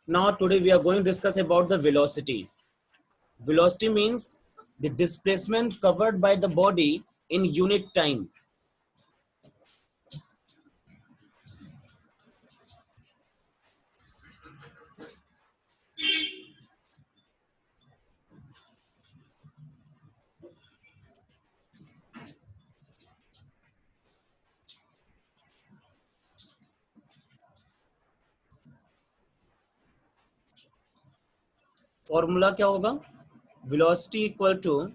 Now today we are going to discuss about the velocity. Velocity means the displacement covered by the body in unit time. Formula क्या होगा? Velocity equal to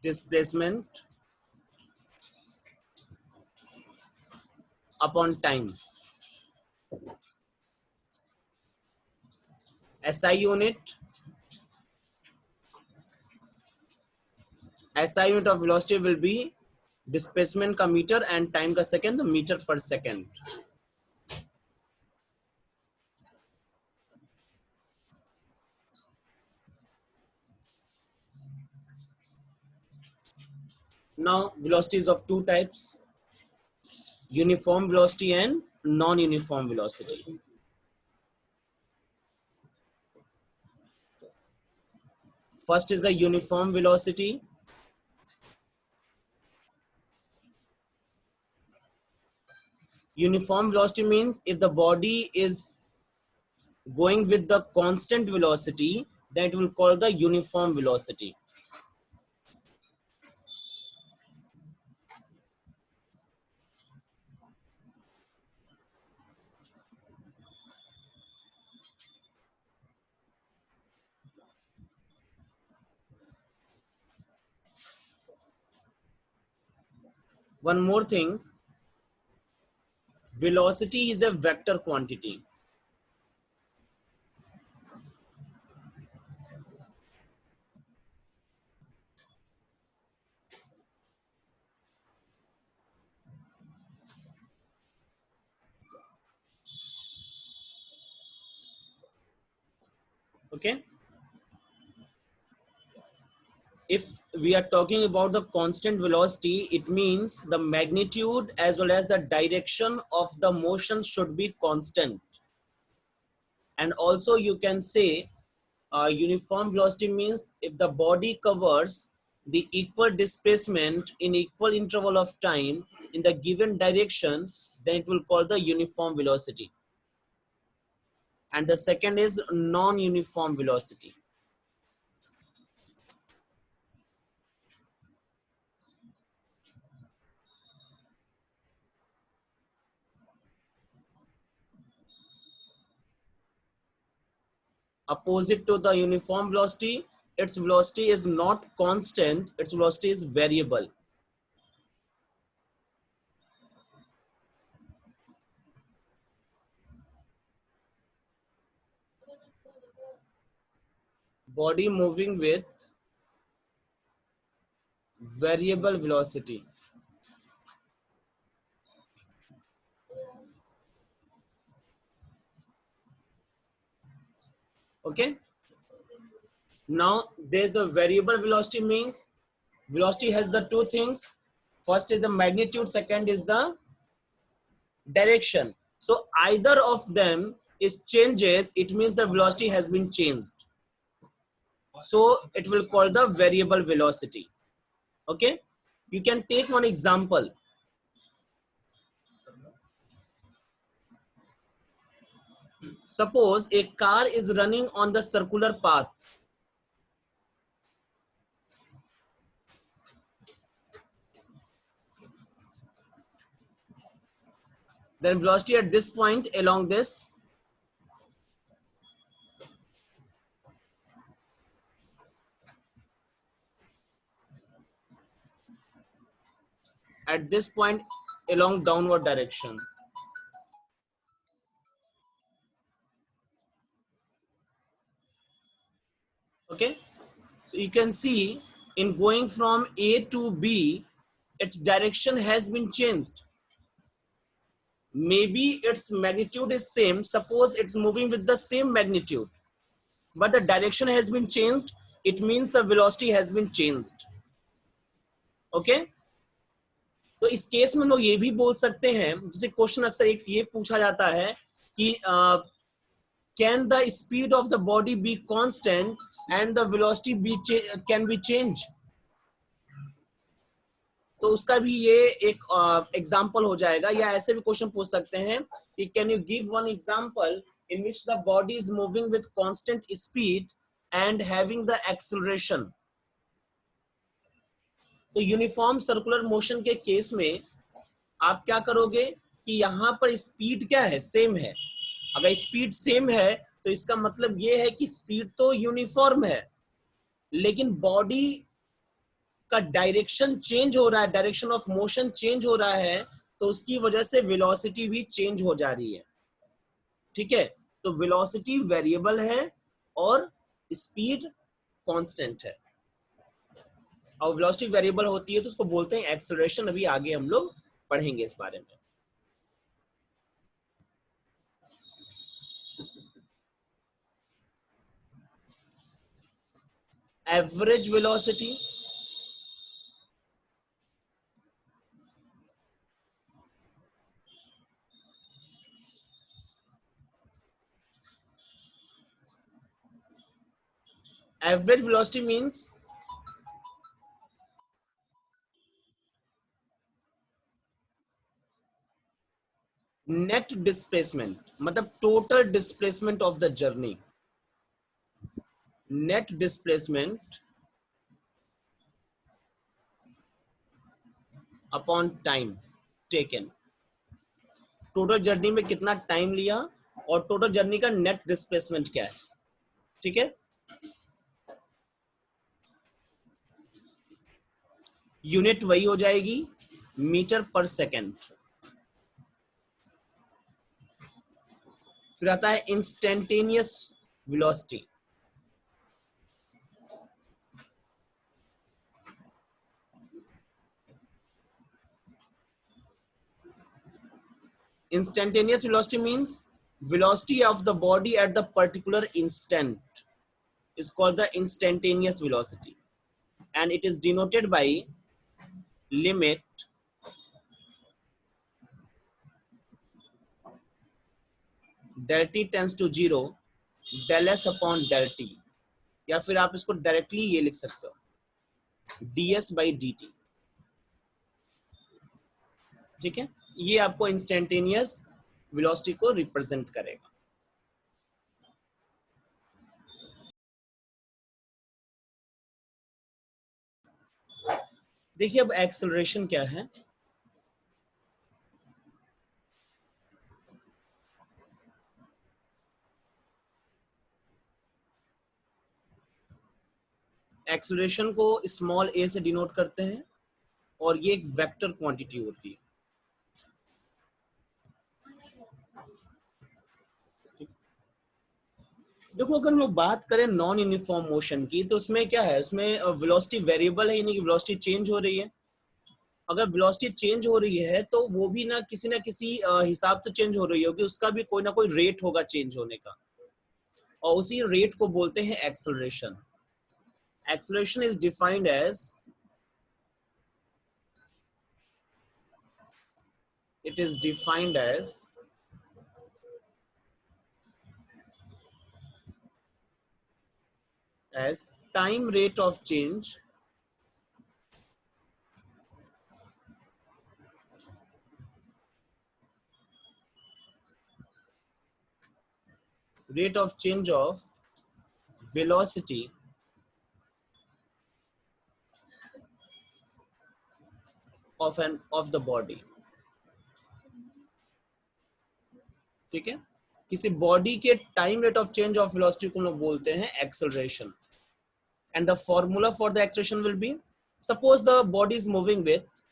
displacement upon time. SI unit of velocity will be displacement का metre and time का second, metre per second. Now velocity is of two types: uniform velocity and non-uniform velocity. First is the uniform velocity. Uniform velocity means if the body is going with the constant velocity, then it will call the uniform velocity. One more thing, velocity is a vector quantity. Okay. If we are talking about the constant velocity, it means the magnitude as well as the direction of the motion should be constant. And also you can say uniform velocity means if the body covers the equal displacement in equal interval of time in the given direction, then it will call the uniform velocity. And the second is non-uniform velocity. Opposite to the uniform velocity, its velocity is not constant, its velocity is variable. Body moving with variable velocity. Okay. Now there's a variable velocity means velocity has the two things. First is the magnitude, second is the direction. So either of them is changes, it means the velocity has been changed. So it will call the variable velocity. Okay. You can take one example. Suppose a car is running on the circular path. Then velocity at this point along this at this point along downward direction. Okay, so you can see in going from A to B, its direction has been changed. Maybe its magnitude is same. Suppose it's moving with the same magnitude, but the direction has been changed. It means the velocity has been changed. Okay. तो इस case में हम लोग ये भी बोल सकते हैं, जैसे क्वेश्चन अक्सर एक ये पूछा जाता है कि can the speed of the body be constant and the velocity be can be change. तो उसका भी ये एक एग्जाम्पल हो जाएगा, या ऐसे भी क्वेश्चन पूछ सकते हैं कि can you give one example in which the body is moving with constant speed and having the acceleration. तो यूनिफॉर्म सर्कुलर मोशन के केस में आप क्या करोगे कि यहां पर स्पीड क्या है, सेम है। अगर स्पीड सेम है तो इसका मतलब ये है कि स्पीड तो यूनिफॉर्म है, लेकिन बॉडी का डायरेक्शन चेंज हो रहा है, डायरेक्शन ऑफ मोशन चेंज हो रहा है, तो उसकी वजह से वेलोसिटी भी चेंज हो जा रही है। ठीक है, तो वेलोसिटी वेरिएबल है और स्पीड कांस्टेंट है। और वेलोसिटी वेरिएबल होती है तो उसको बोलते हैं एक्सेलरेशन। अभी आगे हम लोग पढ़ेंगे इस बारे में। Average velocity, average velocity means net displacement, मतलब total displacement of the journey. Net displacement upon time taken, total journey में कितना टाइम लिया और टोटल जर्नी का नेट डिस्प्लेसमेंट क्या है। ठीक है, यूनिट वही हो जाएगी मीटर पर सेकेंड। फिर आता है instantaneous velocity. Instantaneous velocity means velocity of the body at the particular instant is called the instantaneous velocity, and it is denoted by limit del t tends to 0 del s upon del t, या फिर आप इसको directly ये लिख सकते हो ds by dt। ठीक है, ये आपको इंस्टेंटेनियस वेलोसिटी को रिप्रेजेंट करेगा। देखिए अब एक्सेलरेशन क्या है। एक्सेलरेशन को स्मॉल a से डिनोट करते हैं और ये एक वेक्टर क्वांटिटी होती है। देखो अगर हम लोग बात करें नॉन यूनिफॉर्म मोशन की, तो उसमें क्या है, उसमें वेलोसिटी वेरिएबल है, यानी कि वेलोसिटी चेंज हो रही है। अगर वेलोसिटी चेंज हो रही है तो वो भी ना किसी हिसाब से चेंज हो रही होगी, उसका भी कोई ना कोई रेट होगा चेंज होने का, और उसी रेट को बोलते हैं acceleration. Acceleration is defined as, it is defined as time rate of change of velocity of the body। ठीक है, किसी बॉडी के time rate of change of velocity को हम लोग बोलते हैं acceleration. And the formula for the acceleration will be, suppose the body is moving with,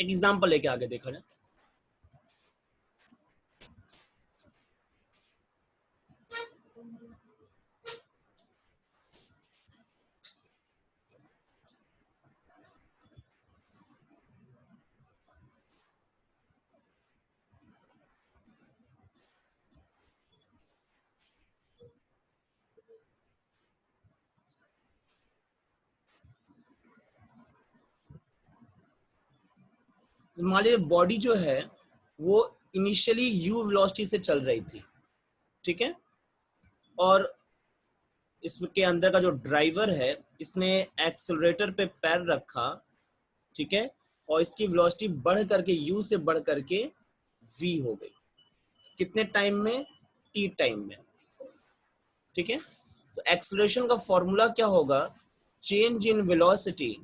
एक एग्जांपल लेके आगे देखा जाए। मान लीजिए बॉडी जो है वो इनिशियली u वेलोसिटी से चल रही थी, ठीक है, और इसके अंदर का जो ड्राइवर है इसने एक्सेलरेटर पे पैर रखा, ठीक है, और इसकी वेलोसिटी बढ़ करके u से बढ़ करके v हो गई। कितने टाइम में? t टाइम में, ठीक है। तो एक्सेलरेशन का फॉर्मूला क्या होगा? Change in velocity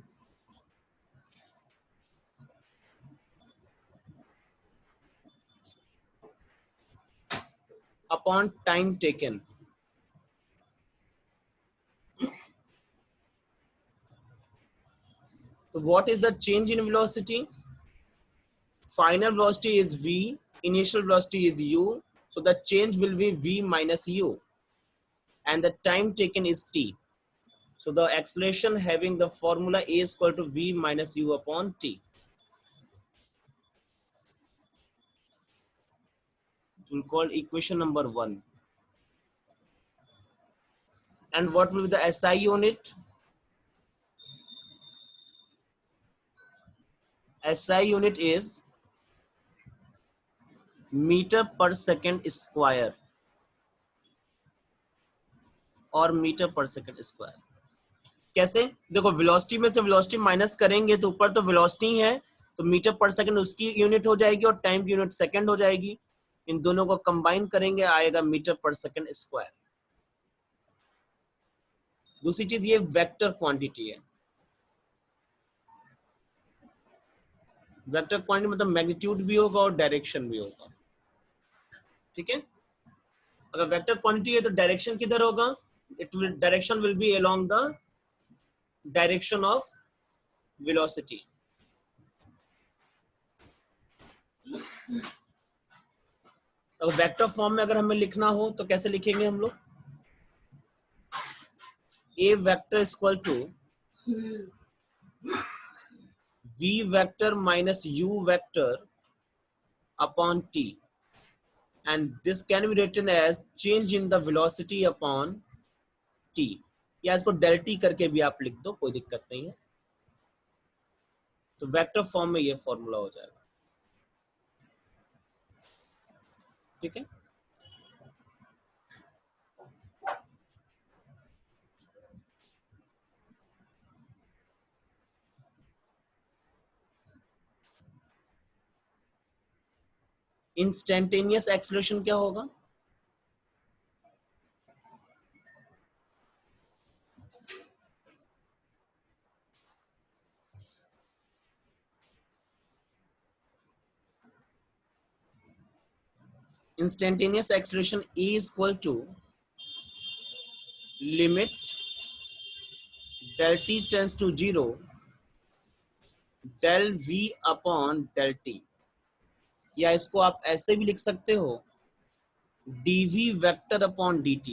upon time taken. So what is the change in velocity? Final velocity is v, initial velocity is u, so the change will be v minus u, and the time taken is t. So the acceleration having the formula a is equal to v minus u upon t. We'll call equation number 1. And what will be the SI unit? SI unit is meter per second square और metre पर second square. कैसे? देखो velocity में से velocity minus करेंगे तो ऊपर तो वेलोसिटी है, तो मीटर पर सेकंड उसकी यूनिट हो जाएगी और टाइम की यूनिट सेकंड हो जाएगी। इन दोनों को कंबाइन करेंगे आएगा मीटर पर सेकंड स्क्वायर। दूसरी चीज ये वेक्टर क्वांटिटी है। वेक्टर क्वांटिटी मतलब मैग्नीट्यूड भी होगा और डायरेक्शन भी होगा, ठीक है। अगर वेक्टर क्वांटिटी है तो डायरेक्शन किधर होगा? It will direction will be along the direction of velocity. अगर वेक्टर फॉर्म में अगर हमें लिखना हो तो कैसे लिखेंगे हम लोग? A vector is equal to v vector minus u vector upon t, and this can be written as change in the velocity upon t, या इसको del t करके भी आप लिख दो, कोई दिक्कत नहीं है। तो वेक्टर फॉर्म में ये फॉर्मूला हो जाएगा, ठीक है। इंस्टेंटेनियस एक्सेलरेशन क्या होगा? Instantaneous acceleration E is equal to limit del t tends to 0 del v upon del t, या इसको आप ऐसे भी लिख सकते हो dv वेक्टर अपॉन dt।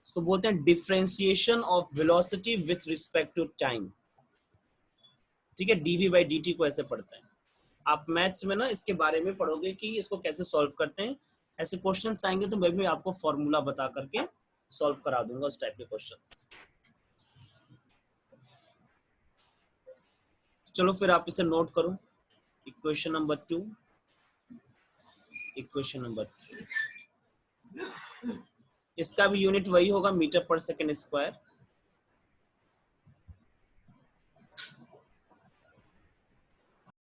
इसको बोलते हैं differentiation of velocity with respect to time, ठीक है। dv बाई dt को ऐसे पढ़ते हैं। आप मैथ्स में ना इसके बारे में पढ़ोगे कि इसको कैसे सॉल्व करते हैं। ऐसे क्वेश्चंस आएंगे तो मैं भी आपको फॉर्मूला बता करके सॉल्व करा दूंगा उस टाइप के क्वेश्चंस। चलो फिर आप इसे नोट करो। इक्वेशन नंबर 2, इक्वेशन नंबर 3, इसका भी यूनिट वही होगा मीटर पर सेकेंड स्क्वायर।